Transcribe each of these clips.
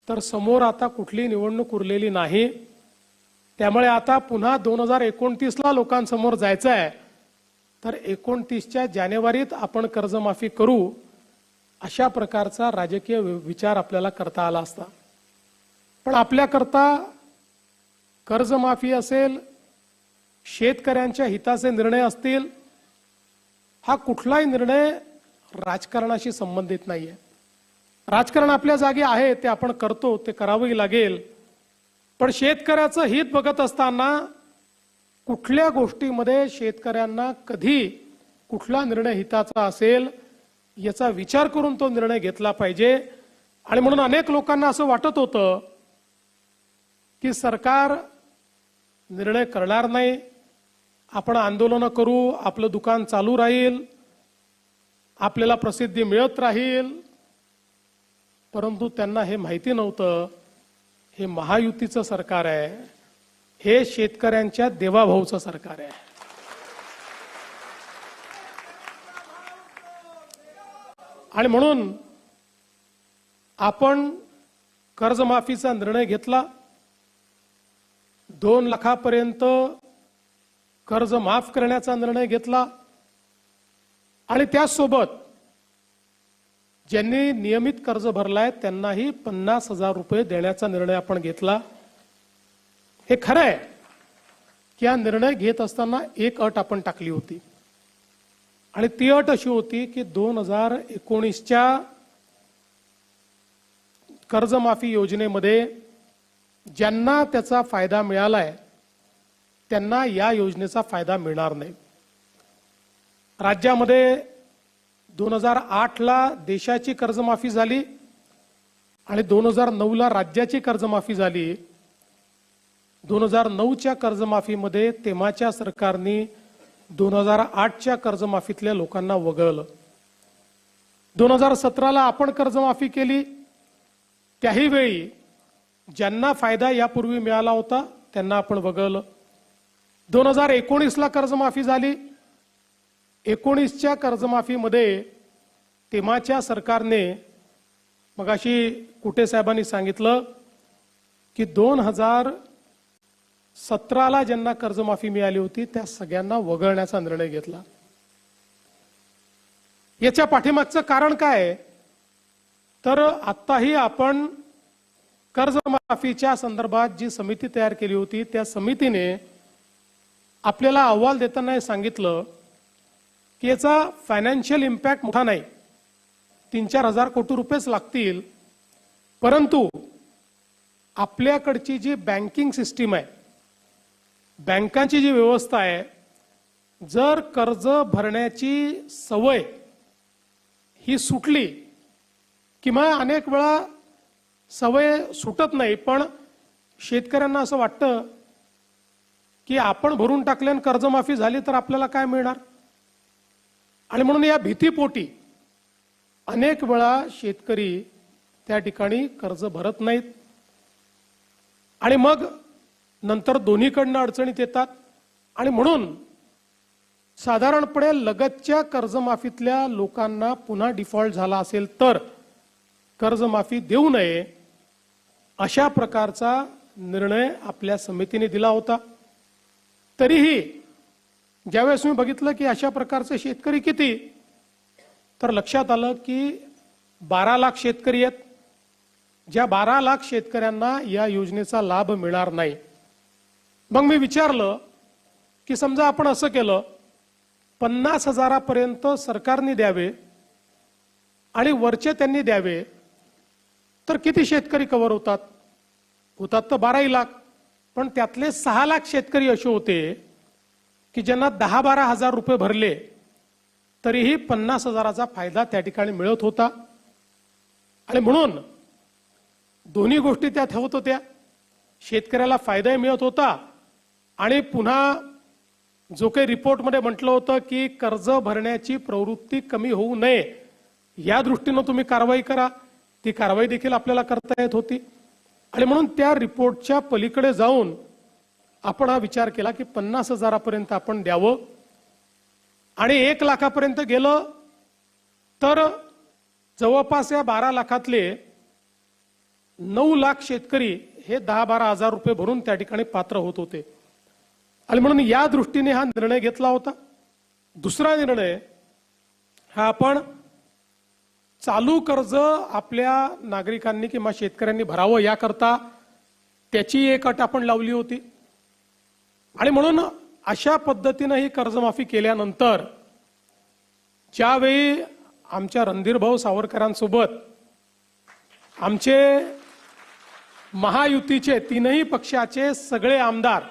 तर समोर आता कुठली निवडणूक उरलेली नाही। त्यामुळे आता पुन्हा 2029ला लोकांसमोर जायचं आहे। तर 29च्या जानेवारीत आपण कर्जमाफी करू अशा प्रकारचा राजकीय विचार आपल्याला करता आला असता। पण आपल्याकरता कर्जमाफी असेल, शेतकऱ्यांच्या हिताचे निर्णय असतील, हा कुठलाही निर्णय राजकारणाशी संबंधित नाहीये। राजकारण आपल्या जागी आहे, ते आपण करतो, ते करावंही लागेल। पण शेतकऱ्याचं हित बघत असताना कुठल्या गोष्टीमध्ये शेतकऱ्यांना कधी कुठला निर्णय हिताचा असेल याचा विचार करून तो निर्णय घेतला पाहिजे। आणि म्हणून अनेक लोकांना असं वाटत होतं की सरकार निर्णय करणार नाही, आपण आंदोलन करू, आपलं दुकान चालू राहील, आपल्याला प्रसिद्धी मिळत राहील। परंतु त्यांना हे माहिती नव्हतं, हे महायुतीचं सरकार आहे, हे शेतकऱ्यांच्या देवाभाऊचं सरकार आहे। आणि म्हणून आपण कर्जमाफीचा निर्णय घेतला। 2 लाखापर्यंत कर्ज माफ करण्याचा निर्णय घेतला। आणि त्यासोबत ज्यांनी नियमित कर्ज भरलाय त्यांनाही 50,000 रुपये देण्याचा निर्णय आपण घेतला। हे खरं आहे की हा निर्णय घेत असताना एक अट आपण टाकली होती, आणि ती अट अशी होती की 2019च्या कर्जमाफी योजनेमध्ये ज्यांना त्याचा फायदा मिळालाय त्यांना या योजनेचा फायदा मिळणार नाही। राज्यामध्ये 2008ला देशाची कर्जमाफी झाली आणि 2009ला राज्याची कर्जमाफी झाली। 2009च्या कर्जमाफीमध्ये तेव्हाच्या सरकारने 2008च्या कर्जमाफीतल्या लोकांना वगळलं। 2017ला आपण कर्जमाफी केली, त्याही वेळी ज्यांना फायदा यापूर्वी मिळाला होता त्यांना आपण वगळलं। 2019ला कर्जमाफी झाली। 19च्या कर्जमाफीमध्ये तेव्हाच्या सरकारने, मगाशी कुटे साहेबांनी सांगितलं की 2017ला ज्यांना कर्जमाफी मिळाली होती त्या सगळ्यांना वगळण्याचा निर्णय घेतला। याच्या पाठीमागचं कारण काय? तर आत्ताही आपण कर्जमाफीच्या संदर्भात जी समिती तयार केली होती त्या समितीने आपल्याला अहवाल देताना हे सांगितलं की याचा फायनान्शियल इम्पॅक्ट मोठा नाही, 3-4 हजार कोटी रुपयेच लागतील। परंतु आपल्याकडची जी बँकिंग सिस्टीम आहे, बँकांची जी व्यवस्था आहे, जर कर्ज भरण्याची सवय ही सुटली, किंवा अनेक वेळा सवय सुटत नाही पण शेतकऱ्यांना असं वाटतं की आपण भरून टाकल्याने कर्जमाफी झाली तर आपल्याला काय मिळणार, आणि म्हणून या भीतीपोटी अनेक वेळा शेतकरी त्या ठिकाणी कर्ज भरत नाहीत आणि मग नंतर दोन्हीकडनं अडचणीत येतात। आणि म्हणून साधारणपणे लगतच्या कर्जमाफीतल्या लोकांना पुन्हा डिफॉल्ट झाला असेल तर कर्जमाफी देऊ नये अशा प्रकारचा निर्णय आपल्या समितीने दिला होता। तरीही ज्यावेळेस मी बघितलं की अशा प्रकारचे शेतकरी किती, तर लक्षात आलं की 12 लाख शेतकरी आहेत। ज्या 12 लाख शेतकऱ्यांना या योजनेचा लाभ मिळणार नाही। मग मी विचारलं की समजा आपण असं केलं, 50,000पर्यंत सरकारने द्यावे आणि वरचे त्यांनी द्यावे, तर किती शेतकरी कव्हर होतात? होतात तर 12 लाख। पण त्यातले 6 लाख शेतकरी असे होते की ज्यांना 10-12 हजार रुपये भरले तरीही 50,000चा फायदा त्या ठिकाणी मिळत होता। आणि म्हणून दोन्ही गोष्टी त्यात होत होत्या, शेतकऱ्याला फायदाही मिळत होता आणि पुन्हा जो काही रिपोर्टमध्ये म्हटलं होतं की कर्ज भरण्याची प्रवृत्ती कमी होऊ नये या दृष्टीने तुम्ही कारवाई करा, ती कारवाई देखील आपल्याला करता येत होती। आणि म्हणून त्या रिपोर्टच्या पलीकडे जाऊन आपण हा विचार केला की 50,000पर्यंत आपण द्यावं, आणि 1 लाखापर्यंत गेलं तर जवळपास या 12 लाखातले 9 लाख शेतकरी हे 10-12 हजार रुपये भरून त्या ठिकाणी पात्र होत होते आणि म्हणून या दृष्टीने हा निर्णय घेतला होता। दुसरा निर्णय हा आपण चालू कर्ज आपल्या नागरिकांनी किंवा शेतकऱ्यांनी भरावं याकरता त्याची एक अट आपण लावली होती आणि म्हणून अशा पद्धतीने ही कर्जमाफी केल्यानंतर ज्यावेळी आमच्या रणधीरभाऊ सावरकरांसोबत आमचे महायुतीचे तीनही पक्षाचे सगळे आमदार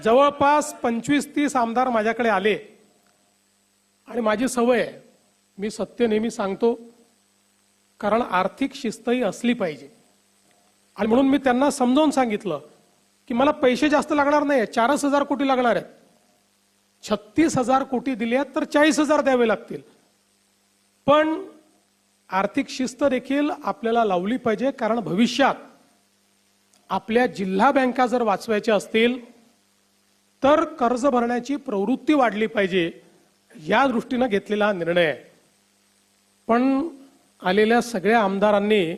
जवळपास 25-30 आमदार माझ्याकडे आले आणि माझी सवय आहे, मी सत्य नेहमी सांगतो, कारण आर्थिक शिस्तही असली पाहिजे आणि म्हणून मी त्यांना समजावून सांगितलं की मला पैसे जास्त लागणार नाही, 4,000 कोटी लागणार आहेत, 36,000 कोटी दिले आहेत तर 40,000 द्यावे लागतील, पण आर्थिक शिस्त देखील आपल्याला लावली पाहिजे, कारण भविष्यात आपल्या जिल्हा बँका जर वाचवायच्या असतील तर कर्ज भरण्याची प्रवृत्ती वाढली पाहिजे, या दृष्टीने घेतलेला निर्णय आहे। पण आलेल्या सगळ्या आमदारांनी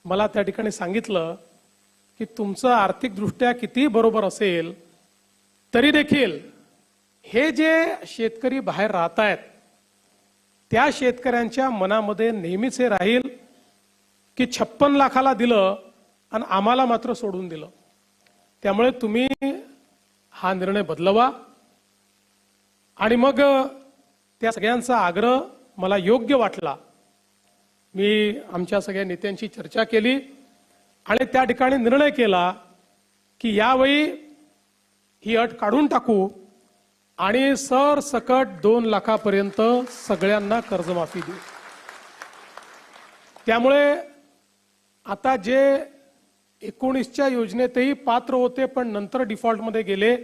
मला त्या ठिकाणी सांगितलं की तुमचं आर्थिकदृष्ट्या किती बरोबर असेल तरी देखील हे जे शेतकरी बाहेर राहत आहेत त्या शेतकऱ्यांच्या मनामध्ये नेहमीच हे राहील की 56 लाखाला दिलं आणि आम्हाला मात्र सोडून दिलं। त्यामुळे तुम्ही हा निर्णय बदलवा आणि मग त्या सगळ्यांचा आग्रह मला योग्य वाटला। मी आमच्या सगळ्या नेत्यांशी चर्चा केली आणि त्या ठिकाणी निर्णय केला की यावेळी ही अट काढून टाकू आणि सरसकट 2 लाखापर्यंत सगळ्यांना कर्जमाफी देऊ। त्यामुळे आता जे 19च्या योजनेतही पात्र होते पण नंतर डिफॉल्टमध्ये गेले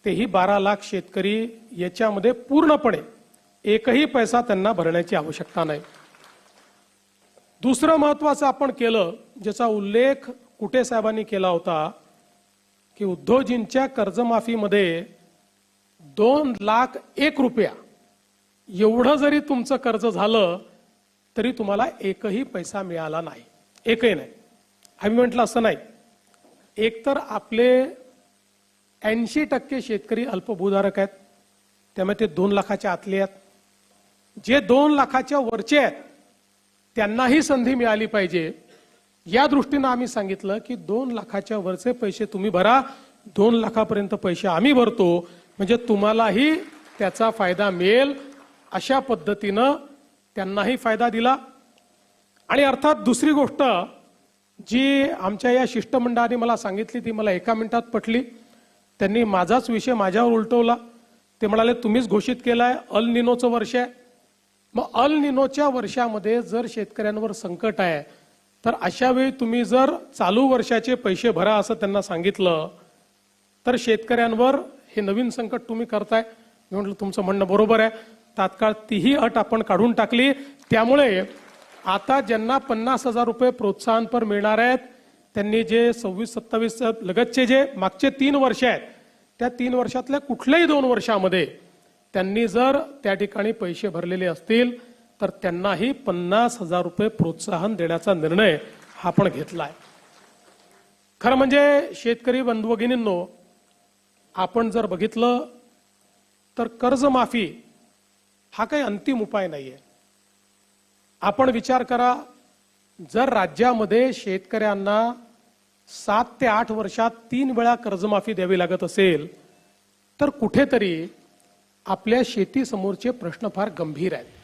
तेही 12 लाख शेतकरी याच्यामध्ये पूर्णपणे एकही पैसा त्यांना भरण्याची आवश्यकता नाही। दुसरं महत्त्वाचं आपण केलं ज्याचा उल्लेख कुटे साहेबांनी केला होता की उद्योजींच्या कर्जमाफीमध्ये 2,01,000 रुपया एवढं जरी तुमचं कर्ज झालं तरी तुम्हाला एकही पैसा मिळाला नाही, एकही नाही। आम्ही म्हटलं असं नाही, एकतर आपले 80% शेतकरी अल्पभूधारक आहेत, त्यामुळे ते 2 लाखाच्या आतले आहेत, जे 2 लाखाच्या वरचे आहेत त्यांनाही संधी मिळाली पाहिजे, या दृष्टीने आम्ही सांगितलं की 2 लाखाच्या वरचे पैसे तुम्ही भरा, 2 लाखापर्यंत पैसे आम्ही भरतो, म्हणजे तुम्हालाही त्याचा फायदा मिळेल, अशा पद्धतीनं त्यांनाही फायदा दिला। आणि अर्थात दुसरी गोष्ट जी आमच्या या शिष्टमंडळाने मला सांगितली ती मला 1 मिनिटात पटली। त्यांनी माझाच विषय माझ्यावर उलटवला। ते म्हणाले तुम्हीच घोषित केलाय अल निनोचं वर्ष आहे, मग अल निनोच्या वर्षामध्ये जर शेतकऱ्यांवर संकट आहे तर अशा वेळी तुम्ही जर चालू वर्षाचे पैसे भरा असं त्यांना सांगितलं तर शेतकऱ्यांवर हे नवीन संकट तुम्ही करताय। मी म्हटलं तुमचं म्हणणं बरोबर आहे, तात्काळ तीही अट आपण काढून टाकली। त्यामुळे आता ज्यांना 50,000 रुपये प्रोत्साहनपर मिळणार आहेत त्यांनी जे 26-27 लगतचे जे मागचे 3 वर्ष आहेत त्या 3 वर्षातल्या कुठल्याही 2 वर्षामध्ये त्यांनी जर त्या ठिकाणी पैसे भरलेले असतील तर त्यांनाही 50,000 रुपये प्रोत्साहन देण्याचा निर्णय हा आपण घेतलाय। खरं म्हणजे शेतकरी बंधू भगिनींनो, आपण जर बघितलं तर कर्जमाफी हा काही अंतिम उपाय नाहीये। आपण विचार करा, जर राज्यामध्ये शेतकऱ्यांना 7 ते 8 वर्षात 3 वेळा कर्जमाफी द्यावी लागत असेल तर कुठेतरी आपल्या शेतीसमोरचे प्रश्न फार गंभीर आहेत।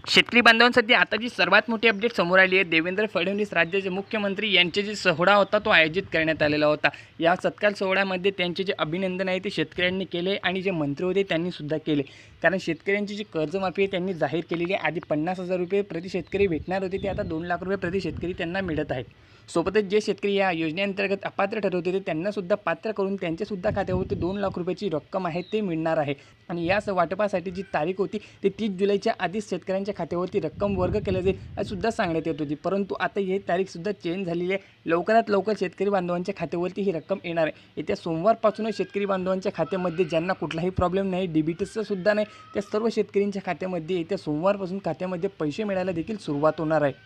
शेतकरी बांधवांसाठी आता जी सर्वात मोठी अपडेट समोर आली आहे, देवेंद्र फडणवीस राज्याचे मुख्यमंत्री यांचे जे सोहळा होता तो आयोजित करण्यात आलेला होता। या सत्कार सोहळ्यामध्ये त्यांचे जे अभिनंदन आहे ते शेतकऱ्यांनी केले आणि जे मंत्री होते त्यांनी सुद्धा केले, कारण शेतकऱ्यांची जी कर्जमाफी आहे त्यांनी जाहीर केलेली आहे। आधी 50,000 रुपये प्रति शेतकरी भेटणार होते ते आता 2 लाख रुपये प्रति शेतकरी त्यांना मिळत आहेत। सोबतच जे शेतकरी या योजनेअंतर्गत अपात्र ठरवते ते त्यांना सुद्धा पात्र करून त्यांच्या सुद्धा खात्यावरती 2 लाख रुपयाची रक्कम आहे ते मिळणार आहे। आणि या वाटपासाठी जी तारीख होती ते 30 जुलैच्या आधीच शेतकऱ्यांच्या खात्यावरती रक्कम वर्ग केल्या जाईल असे सुद्धा सांगण्यात येत होती, परंतु आता ही तारीख सुद्धा चेंज झालेली आहे। लवकरात लवकर शेतकरी बांधवांच्या खात्यावरती ही रक्कम येणार आहे। येत्या सोमवारपासूनच शेतकरी बांधवांच्या खात्यामध्ये ज्यांना कुठलाही प्रॉब्लेम नाही, डीबीटीचं सुद्धा नाही, त्या सर्व शेतकऱ्यांच्या खात्यामध्ये येत्या सोमवारपासून खात्यामध्ये पैसे मिळायला देखील सुरुवात होणार आहे।